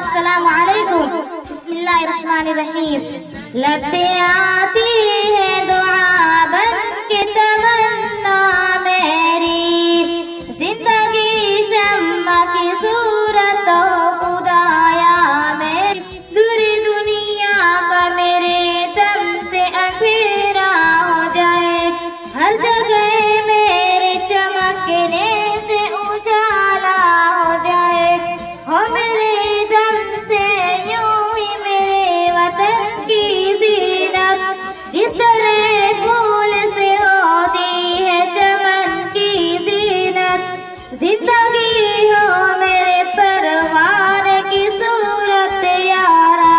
अस्सलाम वालेकुम। बिस्मिल्लाहिर्रहमानिर्रहीम। लबे आती है दुआ बन के तमन्ना मेरी, जिंदगी शम्मा की सूरत हो खुदाया मेरी, दूर दुनिया का मेरे दम से अंधेरा हो जाए, हर जगह मेरे चमकने से उजाला हो जाए, हो मेरे दम से यूं ही मेरे वतन की जीनत, जिस तरह फूल से होती है चमन की जीनत, जिंदगी हो मेरे परवाने की सूरत यारा,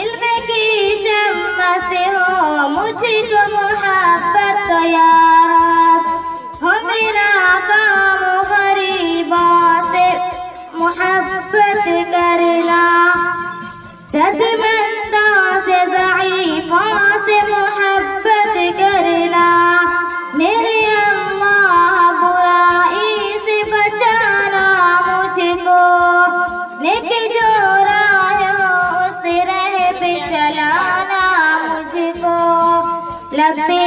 इल्म की शम्मा से हो मुझको मोहब्बत यारा, हो मेरा काम गरीबों से मोहब्बत करना, दर्दमंदों से ज़ईफ़ों से मोहब्बत करना, मेरे अल्लाह बुराई से बचाना मुझको, नेकी जो राह उस राह पे चलाना मुझको, लबे